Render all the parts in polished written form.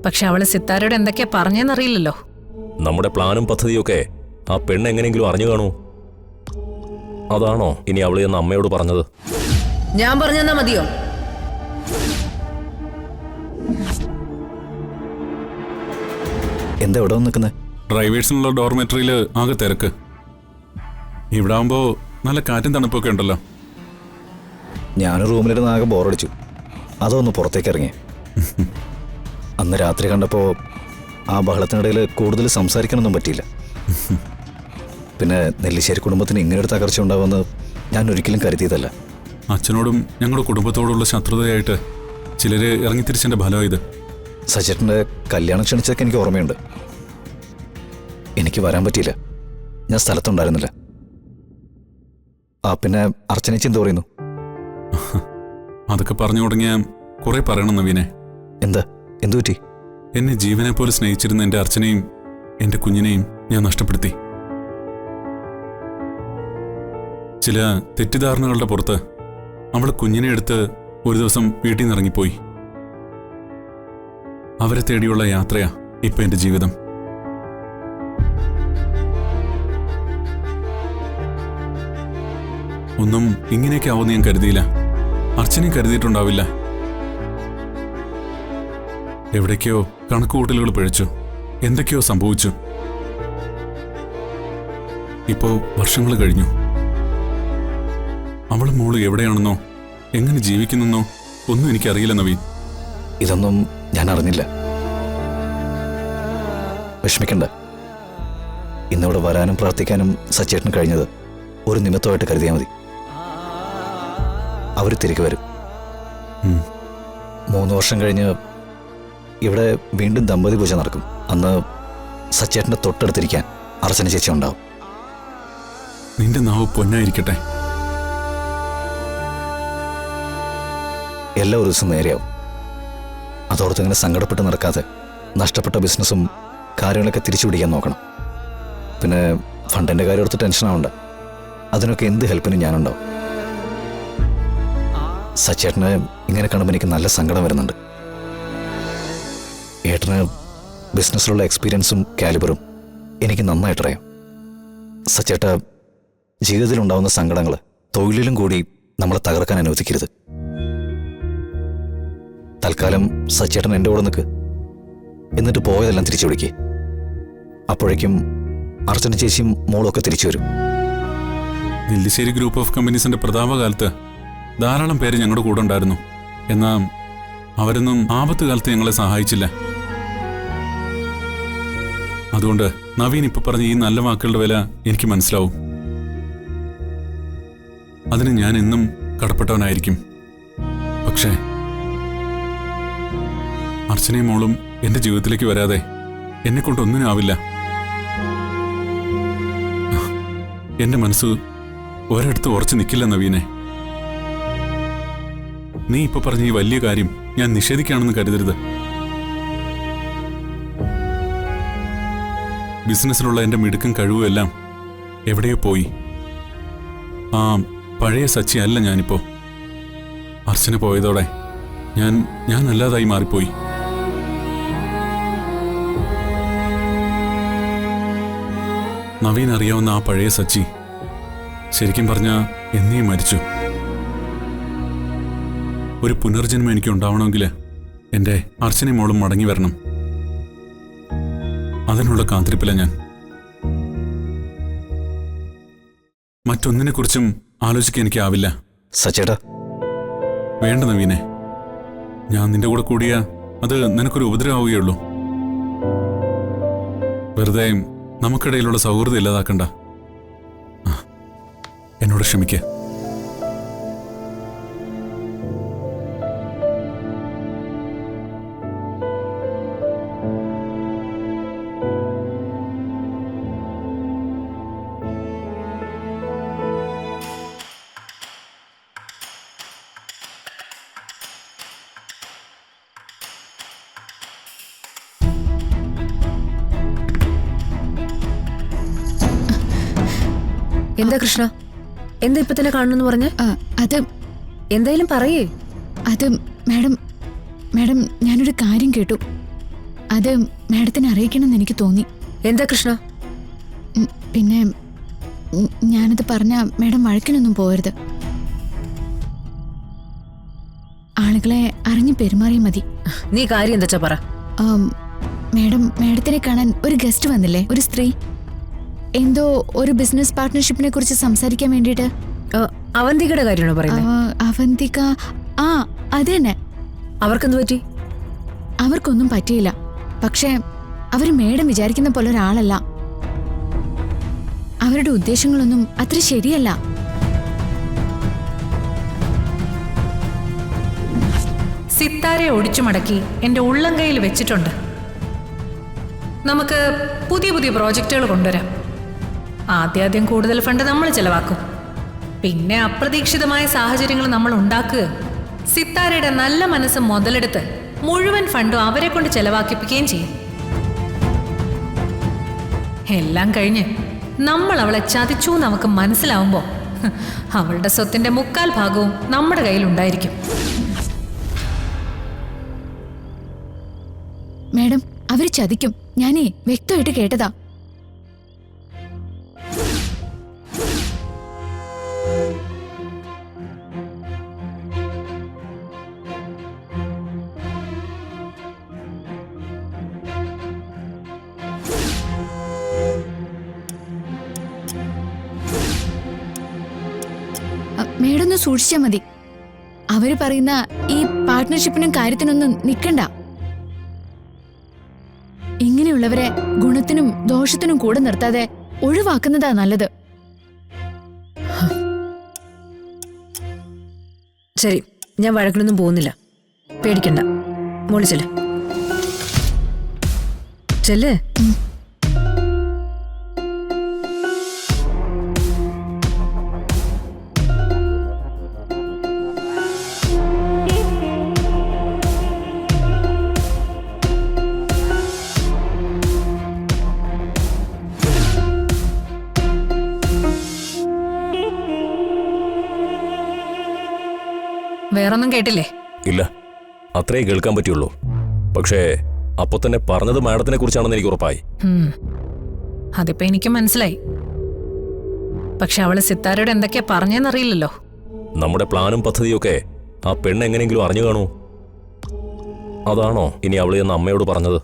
പക്ഷെ അവള് സിത്താരയോട് എന്തൊക്കെയാ പറഞ്ഞെന്നറിയില്ലല്ലോ. നമ്മുടെ പ്ലാനും പദ്ധതിയൊക്കെ ആ പെണ്ണ് എങ്ങനെയെങ്കിലും അറിഞ്ഞു കാണൂ. അതാണോ ഇനി അവള് എന്ന് അമ്മയോട് പറഞ്ഞത്? ഞാൻ പറഞ്ഞെന്നാ മതിയോ? എന്താ ഇവിടെ നിൽക്കുന്നത്? ഡ്രൈവേഴ്സിനുള്ള ഡോർമെറ്ററിയിൽ ആകെ തിരക്ക്. ഇവിടെ ആകുമ്പോ നല്ല കാറ്റും തണുപ്പൊക്കെ ഉണ്ടല്ലോ. ഞാനൊരു റൂമിലിരുന്ന് ആകെ ബോറടിച്ചു. അതൊന്ന് പുറത്തേക്ക് ഇറങ്ങി. അന്ന് രാത്രി കണ്ടപ്പോൾ ആ ബഹളത്തിനിടയിൽ കൂടുതൽ സംസാരിക്കാനൊന്നും പറ്റിയില്ല. പിന്നെ നെല്ലിശ്ശേരി കുടുംബത്തിന് ഇങ്ങനൊരു തകർച്ച ഉണ്ടാവുമെന്ന് ഞാൻ ഒരിക്കലും കരുതിയതല്ല. അച്ഛനോടും ഞങ്ങളുടെ കുടുംബത്തോടുള്ള ശത്രുതയായിട്ട് ചിലര് ഇറങ്ങിത്തിരിച്ചതിന്റെ ഫലമാണ് ഇത്. സച്ചേട്ടൻ്റെ കല്യാണം ക്ഷണിച്ചതൊക്കെ എനിക്ക് ഓർമ്മയുണ്ട്. എനിക്ക് വരാൻ പറ്റിയില്ല, ഞാൻ സ്ഥലത്തുണ്ടായിരുന്നില്ല. പിന്നെ അർച്ചനേച്ചി എന്ത് പറയുന്നു? അതൊക്കെ പറഞ്ഞു തുടങ്ങിയാൽ കുറെ പറയണം നവീനെ. എന്താ, എന്തു പറ്റി? എന്നെ ജീവനെ പോലെ സ്നേഹിച്ചിരുന്ന എൻ്റെ അർച്ചനയും എൻ്റെ കുഞ്ഞിനെയും ഞാൻ നഷ്ടപ്പെടുത്തി. ചില തെറ്റിദ്ധാരണകളുടെ പുറത്ത് അവൾ കുഞ്ഞിനെ എടുത്ത് ഒരു ദിവസം വീട്ടിൽ നിന്ന് ഇറങ്ങിപ്പോയി. അവരെ തേടിയുള്ള യാത്രയാ ഇപ്പൊ എൻ്റെ ജീവിതം. ഒന്നും ഇങ്ങനെയൊക്കെ ആവുമെന്ന് ഞാൻ കരുതിയില്ല. അർച്ചനയും കരുതിയിട്ടുണ്ടാവില്ല. എവിടേക്കോ കണക്കുകൂട്ടലുകൾ പിഴച്ചു, എന്തൊക്കെയോ സംഭവിച്ചു. ഇപ്പോ വർഷങ്ങൾ കഴിഞ്ഞു. അവളും മോള് എവിടെയാണെന്നോ എങ്ങനെ ജീവിക്കുന്നെന്നോ ഒന്നും എനിക്കറിയില്ല നവീൻ. ഇതൊന്നും ഞാൻ അറിഞ്ഞില്ല. വിഷമിക്കണ്ട. ഇന്നിവിടെ വരാനും പ്രാർത്ഥിക്കാനും സച്ചേട്ടന് കഴിഞ്ഞത് ഒരു നിമിത്തമായിട്ട് കരുതിയാൽ മതി. അവർ തിരികെ വരും. 3 വർഷം കഴിഞ്ഞ് ഇവിടെ വീണ്ടും ദമ്പതി പൂജ നടക്കും. അന്ന് സച്ചേട്ടൻ്റെ തൊട്ടടുത്തിരിക്കാൻ അർച്ചന ചേച്ചി ഉണ്ടാവും. നിന്റെ നാവ് പൊന്നായിരിക്കട്ടെ. എല്ലാ ഒരു ദിവസം നേരെയാവും. അതോടൊത്ത് ഇങ്ങനെ സങ്കടപ്പെട്ട് നടക്കാതെ നഷ്ടപ്പെട്ട ബിസിനസ്സും കാര്യങ്ങളൊക്കെ തിരിച്ചു പിടിക്കാൻ നോക്കണം. പിന്നെ ഫണ്ടിൻ്റെ കാര്യം ഓർത്ത് ടെൻഷൻ ആവണ്ട. അതിനൊക്കെ എന്ത് ഹെൽപ്പിനും ഞാനുണ്ടാവും. സച്ചേട്ടന് ഇങ്ങനെ കാണുമ്പോൾ എനിക്ക് നല്ല സങ്കടം വരുന്നുണ്ട്. ഏട്ടന് ബിസിനസ്സിലുള്ള എക്സ്പീരിയൻസും കാലിബറും എനിക്ക് നന്നായിട്ടറിയാം. സച്ചേട്ട ജീവിതത്തിലുണ്ടാവുന്ന സങ്കടങ്ങൾ തൊഴിലിലും കൂടി നമ്മളെ തകർക്കാൻ അനുവദിക്കരുത്. തൽക്കാലം സച്ചേട്ടൻ എൻ്റെ കൂടെ നിൽക്ക്. എന്നിട്ട് പോയതെല്ലാം തിരിച്ചു വിളിക്ക്. അപ്പോഴേക്കും അർച്ചന ചേച്ചിയും മോളും ഒക്കെ തിരിച്ചു വരും. നെല്ലിശ്ശേരി ഗ്രൂപ്പ് ഓഫ് കമ്പനീസിന്റെ പ്രതാപകാലത്ത് ധാരാളം പേര് ഞങ്ങളുടെ കൂടെ ഉണ്ടായിരുന്നു. എന്നാൽ അവരൊന്നും ആപത്ത് കാലത്ത് ഞങ്ങളെ സഹായിച്ചില്ല. അതുകൊണ്ട് നവീൻ ഇപ്പൊ പറഞ്ഞ ഈ നല്ല വാക്കുകളുടെ വില എനിക്ക് മനസ്സിലാവും. അതിന് ഞാൻ എന്നും കടപ്പെട്ടവനായിരിക്കും. പക്ഷേ അർച്ചനയും മോളും എന്റെ ജീവിതത്തിലേക്ക് വരാതെ എന്നെ കൊണ്ട് ഒന്നിനും ആവില്ല. എന്റെ മനസ്സ് ഒരിടത്ത് ഉറച്ചു നിൽക്കില്ല നവീനെ. നീ ഇപ്പൊ പറഞ്ഞ ഈ വലിയ കാര്യം ഞാൻ നിഷേധിക്കുകയാണെന്ന് കരുതരുത്. ബിസിനസ്സിലുള്ള എന്റെ മിടുക്കും കഴിവും എല്ലാം എവിടെയോ പോയി. ആ പഴയ സച്ചി അല്ല ഞാനിപ്പോ. അർച്ചന പോയതോടെ ഞാൻ അല്ലാതായി മാറിപ്പോയി. നവീൻ അറിയാവുന്ന ആ പഴയ സച്ചി ശരിക്കും പറഞ്ഞ എന്നേ മരിച്ചു. ഒരു പുനർജന്മം എനിക്ക് ഉണ്ടാവണമെങ്കിൽ എൻ്റെ അർച്ചനയും മോളും മടങ്ങി വരണം. അതിനുള്ള കാത്തിരിപ്പില്ല ഞാൻ. മറ്റൊന്നിനെക്കുറിച്ചും ആലോചിക്കാൻ എനിക്കാവില്ല. സച്ചേട്ടാ, വേണ്ട നവീനെ. ഞാൻ നിന്റെ കൂടെ കൂടിയാ അത് നിനക്കൊരു ഉപദ്രവമാവുകയുള്ളൂ. വെറുതെ നമുക്കിടയിലുള്ള സൗഹൃദം ഇല്ലാതാക്കണ്ട. എന്നോട് ക്ഷമിക്ക. എന്താ കൃഷ്ണ, എന്താ ഇപ്പൊ തന്നെ കാണണമെന്ന് പറഞ്ഞ? അത് എന്തായാലും പറയേ. അത് മാഡം ഞാനൊരു കാര്യം കേട്ടു. അത് മാഡത്തിനെ അറിയിക്കണമെന്ന് എനിക്ക് തോന്നി. എന്താ കൃഷ്ണ? പിന്നെ ഞാനത് പറഞ്ഞ മാഡം വഴക്കിനൊന്നും പോകരുത്. ആളുകളെ അറിഞ്ഞു പെരുമാറിയാൽ മതി. നീ കാര്യം എന്താ പറ. മാഡത്തിനെ കാണാൻ ഒരു ഗസ്റ്റ് വന്നില്ലേ, ഒരു സ്ത്രീ. എന്തോ ഒരു ബിസിനസ് പാർട്ട്ണർഷിപ്പിനെ കുറിച്ച് സംസാരിക്കാൻ വേണ്ടിയിട്ട്. അവന്തികയുടെ കാര്യമാണോ പറയുന്നത്? അവന്തിക, ആ അത് തന്നെ. അവർക്കെന്ത് പറ്റി? അവർക്കൊന്നും പറ്റിയില്ല. പക്ഷേ അവർ മേഡം വിചാരിക്കുന്ന പോലെ ഒരാളല്ല. അവരുടെ ഉദ്ദേശങ്ങളൊന്നും അത്ര ശരിയല്ല. സിത്താരെ ഒടിച്ചു മടക്കി എന്റെ ഉള്ളം കയ്യിൽ വെച്ചിട്ടുണ്ട്. നമുക്ക് പുതിയ പുതിയ പ്രോജക്റ്റുകൾ കൊണ്ടുവരാം. ആദ്യം കൂടുതൽ ഫണ്ട് നമ്മൾ ചെലവാക്കും. പിന്നെ അപ്രതീക്ഷിതമായ സാഹചര്യങ്ങൾ നമ്മൾ ഉണ്ടാക്കുക. സിത്താരയുടെ നല്ല മനസ്സ് മുതലെടുത്ത് മുഴുവൻ ഫണ്ടും അവരെ കൊണ്ട് ചെലവാക്കിപ്പിക്കുകയും ചെയ്യും. എല്ലാം കഴിഞ്ഞ് നമ്മൾ അവളെ ചതിച്ചു നമുക്ക് മനസ്സിലാവുമ്പോ അവളുടെ സ്വത്തിന്റെ 3/4 ഭാഗവും നമ്മുടെ കയ്യിലുണ്ടായിരിക്കും. മേഡം, അവര് ചതിക്കും. ഞാനേ വ്യക്തമായിട്ട് കേട്ടതാ. മേഡം ഒന്ന് സൂക്ഷിച്ചാ മതി. അവര് പറയുന്ന ഈ പാർട്ട്ണർഷിപ്പിനും കാര്യത്തിനൊന്നും നിൽക്കണ്ട. ഇങ്ങനെയുള്ളവരെ ഗുണത്തിനും ദോഷത്തിനും കൂടെ നിർത്താതെ ഒഴിവാക്കുന്നതാ നല്ലത്. ശരി, ഞാൻ വഴക്കിനൊന്നും പോകുന്നില്ല. പേടിക്കണ്ട. മോളി ചെല്ലേ. ചെല്ലേ. വേറൊന്നും കേട്ടില്ലേ? ഇല്ല, അത്രേ കേൾക്കാൻ പറ്റുള്ളൂ. പക്ഷേ അപ്പൊ തന്നെ പറഞ്ഞത് മാഡത്തിനെ കുറിച്ചാണെന്ന് എനിക്ക് ഉറപ്പായി. അതിപ്പോ എനിക്ക് മനസ്സിലായി. പക്ഷെ അവള് സിത്താരയോട് എന്തൊക്കെയാ പറഞ്ഞെന്നറിയില്ലല്ലോ. നമ്മുടെ പ്ലാനും പദ്ധതിയൊക്കെ ആ പെണ്ണ് എങ്ങനെയെങ്കിലും അറിഞ്ഞു കാണൂ. അതാണോ ഇനി അവള് എന്ന് അമ്മയോട് പറഞ്ഞത്?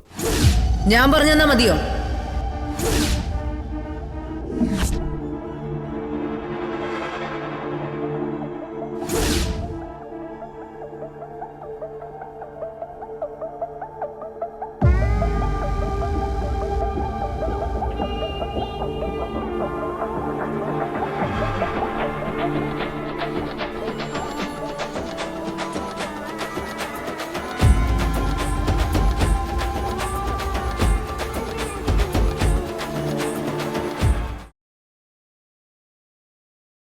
ഞാൻ പറഞ്ഞെന്നാ മതിയോ?